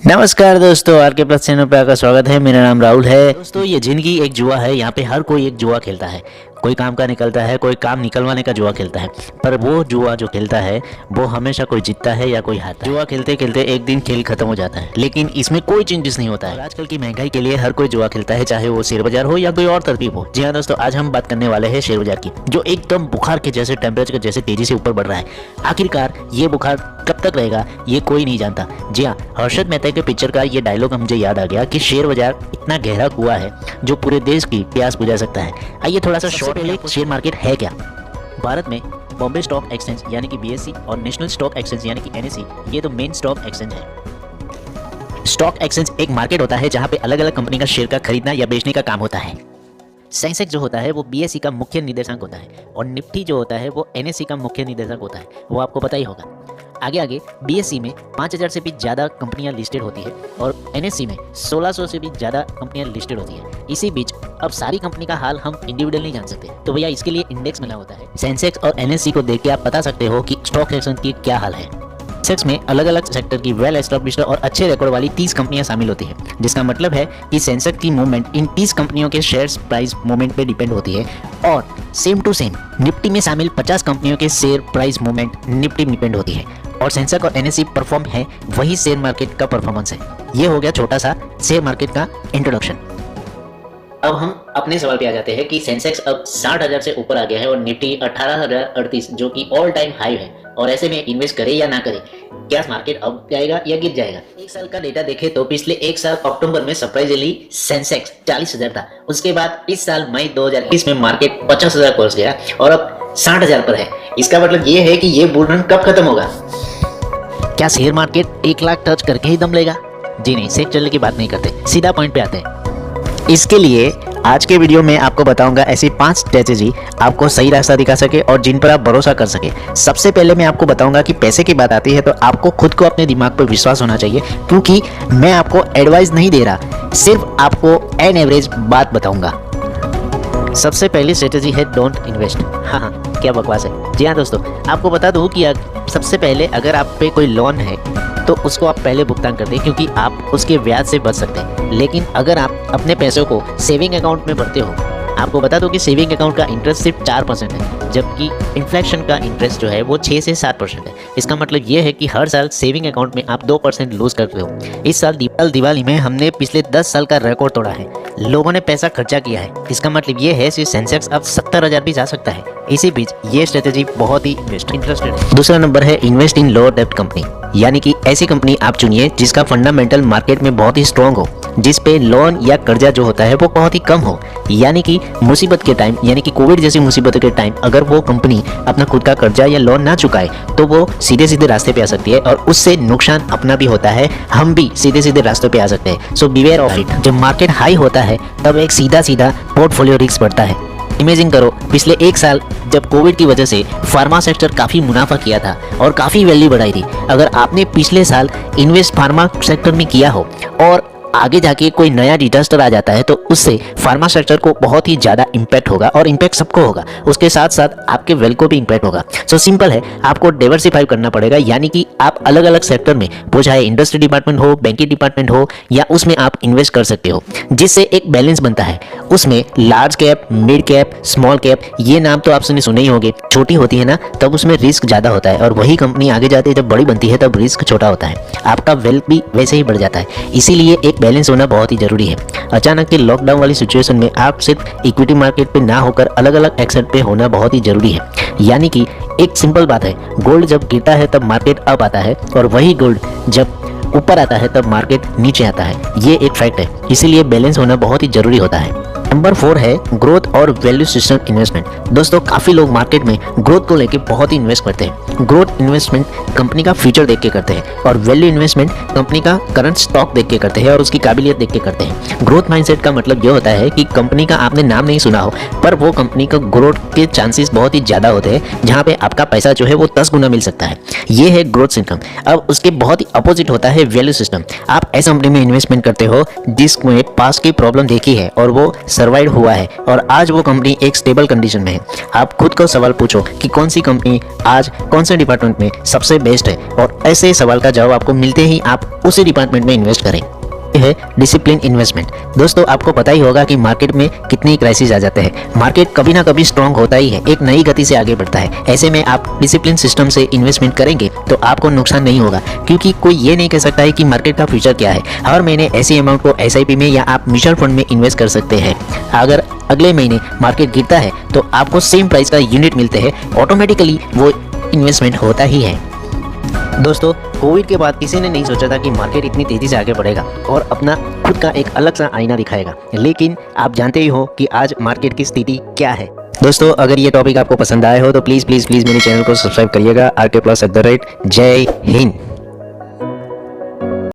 नमस्कार दोस्तों, आर के प्लस चैनल पे आपका स्वागत है। मेरा नाम राहुल है। दोस्तों, ये जिंदगी एक जुआ है। यहाँ पे हर कोई एक जुआ खेलता है। कोई काम का निकलता है, कोई काम निकलवाने का जुआ खेलता है। पर वो जुआ जो खेलता है वो हमेशा कोई जीतता है या कोई हारता है। जुआ खेलते खेलते एक दिन खेल खत्म हो जाता है, लेकिन इसमें कोई चेंजेस नहीं होता है। आजकल की महंगाई के लिए हर कोई जुआ खेलता है, चाहे वो शेयर बाजार हो या कोई और तरकीब हो। जी हाँ दोस्तों, आज हम बात करने वाले हैं शेयर बाजार की, जो एकदम बुखार के जैसे टेम्परेचर जैसे तेजी से ऊपर बढ़ रहा है। आखिरकार ये बुखार कब तक रहेगा ये कोई नहीं जानता। जी हाँ, हर्षद मेहता के पिक्चर का ये डायलॉग मुझे याद आ गया कि शेयर बाजार इतना गहरा कुआं है जो पूरे देश की प्यास बुझा सकता है। आइए थोड़ा सा शॉर्ट में, शेयर मार्केट है क्या। भारत में बॉम्बे स्टॉक एक्सचेंज यानी कि बीएसई और नेशनल स्टॉक एक्सचेंज यानी कि एनएसई, ये तो मेन स्टॉक एक्सचेंज है। स्टॉक एक्सचेंज एक मार्केट होता है जहां पे अलग अलग कंपनी का शेयर का खरीदना या बेचने का काम होता है। सेंसेक्स जो होता है वो बीएसई का मुख्य निर्देशांक होता है और निफ्टी जो होता है वो एनएसई का मुख्य निर्देशांक होता है। वो आपको पता ही होगा। आगे बीएसई में 5000 से भी ज़्यादा कंपनियां लिस्टेड होती है और एनएसई में 1600 से भी ज़्यादा कंपनियां लिस्टेड होती है। इसी बीच अब सारी कंपनी का हाल हम इंडिविजुअल नहीं जान सकते, तो भैया इसके लिए इंडेक्स मिला होता है। सेंसेक्स और एनएसई को देख के आप बता सकते हो कि स्टॉक एक्सचेंज की क्या हाल है। सेंसेक्स में अलग अलग सेक्टर की वेल एस्टैब्लिश्ड और अच्छे रिकॉर्ड वाली 30 कंपनियां शामिल होती है, जिसका मतलब है कि सेंसेक्स की मूवमेंट इन 30 कंपनियों के शेयर प्राइस मूवमेंट पे डिपेंड होती है। और सेम टू सेम निफ्टी में शामिल 50 कंपनियों के शेयर प्राइस मूवमेंट निफ्टी में डिपेंड होती है। और सेंसेक्स और एनएसई परफॉर्म है वही शेयर मार्केट का परफॉर्मेंस है। ये हो गया छोटा सा शेयर मार्केट का इंट्रोडक्शन। अब हम अपने सवाल पे आ जाते हैं कि सेंसेक्स अब 60,000 से ऊपर आ गया है और निफ्टी 18,038 जो कि ऑल टाइम हाई है। और ऐसे में इन्वेस्ट करे या ना करे, क्या मार्केट अब जाएगा या गिर जाएगा। एक साल का डेटा देखे तो पिछले एक साल अक्टूबर में सरप्राइजली सेंसेक्स 40,000 था। उसके बाद इस साल मई 2021 में मार्केट 50,000 पहुंच गया और अब 60,000 पर है। इसका मतलब ये है कि ये बुल रन कब खत्म होगा। क्या शेयर मार्केट 1 लाख टच करके ही दम लेगा? जी नहीं, सेक चलने की बात नहीं करते, सीधा पॉइंट पे आते हैं। इसके लिए आज के वीडियो में आपको बताऊंगा ऐसी 5 स्ट्रेटेजी आपको सही रास्ता दिखा सके और जिन पर आप भरोसा कर सके। सबसे पहले मैं आपको बताऊंगा कि पैसे की बात आती है तो आपको खुद को अपने दिमाग पर विश्वास होना चाहिए, क्योंकि मैं आपको एडवाइस नहीं दे रहा, सिर्फ आपको एन एवरेज बात बताऊंगा। सबसे पहली स्ट्रेटेजी है डोंट इन्वेस्ट। हाँ, क्या बकवास है। जी हाँ दोस्तों, आपको बता दूं कि सबसे पहले अगर आप पे कोई लोन है तो उसको आप पहले भुगतान कर दें, क्योंकि आप उसके ब्याज से बच सकते हैं। लेकिन अगर आप अपने पैसों को सेविंग अकाउंट में भरते हो, आपको बता दो कि सेविंग अकाउंट का इंटरेस्ट सिर्फ 4% है, जबकि इन्फ्लेशन का इंटरेस्ट जो है वो 6 से 7% है। इसका मतलब ये है कि हर साल सेविंग अकाउंट में आप 2% लूज करते हो। इस साल दिवाली में हमने पिछले 10 साल का रिकॉर्ड तोड़ा है। लोगों ने पैसा खर्चा किया है। इसका मतलब ये है कि सेंसेक्स अब 70,000 भी जा सकता है। इसी बीच ये स्ट्रेटेजी बहुत ही इंटरेस्टेड है। दूसरा नंबर है इन्वेस्ट इन लो डेब्ट कंपनी, यानी कि ऐसी कंपनी आप चुनिए जिसका फंडामेंटल मार्केट में बहुत ही स्ट्रॉन्ग हो, जिस पे लोन या कर्जा जो होता है वो बहुत ही कम हो। यानी कि मुसीबत के टाइम, यानी कि कोविड जैसी मुसीबत के टाइम अगर वो कंपनी अपना खुद का कर्जा या लोन ना चुकाए तो वो सीधे सीधे रास्ते पे आ सकती है और उससे नुकसान अपना भी होता है, हम भी सीधे सीधे रास्तों पे आ सकते हैं। सो बिवेयर ऑफ इट। जब मार्केट हाई होता है तब एक सीधा सीधा पोर्टफोलियो रिस्क बढ़ता है। इमेजिन करो, पिछले एक साल जब कोविड की वजह से फार्मा सेक्टर काफ़ी मुनाफा किया था और काफ़ी वैल्यू बढ़ाई थी। अगर आपने पिछले साल इन्वेस्ट फार्मा सेक्टर में किया हो और आगे जाके कोई नया डिजास्टर आ जाता है तो उससे फार्मा सेक्टर को बहुत ही ज़्यादा इम्पैक्ट होगा और इम्पैक्ट सबको होगा, उसके साथ साथ आपके वेल्थ को भी इम्पैक्ट होगा। सो सिंपल है, आपको डाइवर्सिफाई करना पड़ेगा, यानी कि आप अलग अलग सेक्टर में, वो चाहे इंडस्ट्री डिपार्टमेंट हो, बैंकिंग डिपार्टमेंट हो, या उसमें आप इन्वेस्ट कर सकते हो, जिससे एक बैलेंस बनता है। उसमें large cap, mid cap, small cap, ये नाम तो आपने सुने ही होंगे। छोटी होती है ना तब उसमें रिस्क ज़्यादा होता है और वही कंपनी आगे जाते जब बड़ी बनती है तब रिस्क छोटा होता है, आपका वेल्थ भी वैसे ही बढ़ जाता है। इसीलिए एक बैलेंस होना बहुत ही जरूरी है। अचानक के लॉकडाउन वाली सिचुएशन में आप सिर्फ इक्विटी मार्केट पे ना होकर अलग अलग एक्सेट पे होना बहुत ही जरूरी है। यानी कि एक सिंपल बात है, गोल्ड जब गिरता है तब मार्केट अप आता है और वही गोल्ड जब ऊपर आता है तब मार्केट नीचे आता है। ये एक फैक्ट है, इसीलिए बैलेंस होना बहुत ही जरूरी होता है। नंबर 4 है ग्रोथ और वैल्यू सिस्टम इन्वेस्टमेंट। दोस्तों, काफ़ी लोग मार्केट में ग्रोथ को लेके बहुत ही इन्वेस्ट करते हैं। ग्रोथ इन्वेस्टमेंट कंपनी का फ्यूचर देख के करते हैं और वैल्यू इन्वेस्टमेंट कंपनी का करंट स्टॉक देख के करते हैं और उसकी काबिलियत देख के करते हैं। ग्रोथ माइंडसेट का मतलब ये होता है कि कंपनी का आपने नाम नहीं सुना हो पर वो कंपनी का ग्रोथ के चांसेस बहुत ही ज़्यादा होते हैं, जहाँ पे आपका पैसा जो है वो 10 गुना मिल सकता है। ये है ग्रोथ सिस्टम। अब उसके बहुत ही अपोजिट होता है वैल्यू सिस्टम। आप ऐसी कंपनी में इन्वेस्टमेंट करते हो जिसमें पास की प्रॉब्लम देखी है और वो सर्वाइव हुआ है और आज वो कंपनी एक स्टेबल कंडीशन में है। आप खुद को सवाल पूछो कि कौन सी कंपनी आज कौन से डिपार्टमेंट में सबसे बेस्ट है, और ऐसे सवाल का जवाब आपको मिलते ही आप उसी डिपार्टमेंट में इन्वेस्ट करें। यह है डिसिप्लिन इन्वेस्टमेंट। दोस्तों, आपको पता ही होगा कि मार्केट में कितनी क्राइसिस आ जाते हैं। मार्केट कभी ना कभी स्ट्रांग होता ही है, एक नई गति से आगे बढ़ता है। ऐसे में आप डिसिप्लिन सिस्टम से इन्वेस्टमेंट करेंगे तो आपको नुकसान नहीं होगा, क्योंकि कोई ये नहीं कह सकता है कि मार्केट का फ्यूचर क्या है। हर महीने ऐसी अमाउंट को SIP में या आप म्यूचुअल फंड में इन्वेस्ट कर सकते हैं। अगर अगले महीने मार्केट गिरता है तो आपको सेम प्राइस का यूनिट मिलते हैं, ऑटोमेटिकली वो इन्वेस्टमेंट होता ही है। दोस्तों, कोविड के बाद किसी ने नहीं सोचा था कि मार्केट इतनी तेज़ी से आगे बढ़ेगा और अपना खुद का एक अलग सा आईना दिखाएगा, लेकिन आप जानते ही हो कि आज मार्केट की स्थिति क्या है। दोस्तों, अगर ये टॉपिक आपको पसंद आया हो तो प्लीज़ मेरे चैनल को सब्सक्राइब करिएगा। RK+ @ जय हिंद।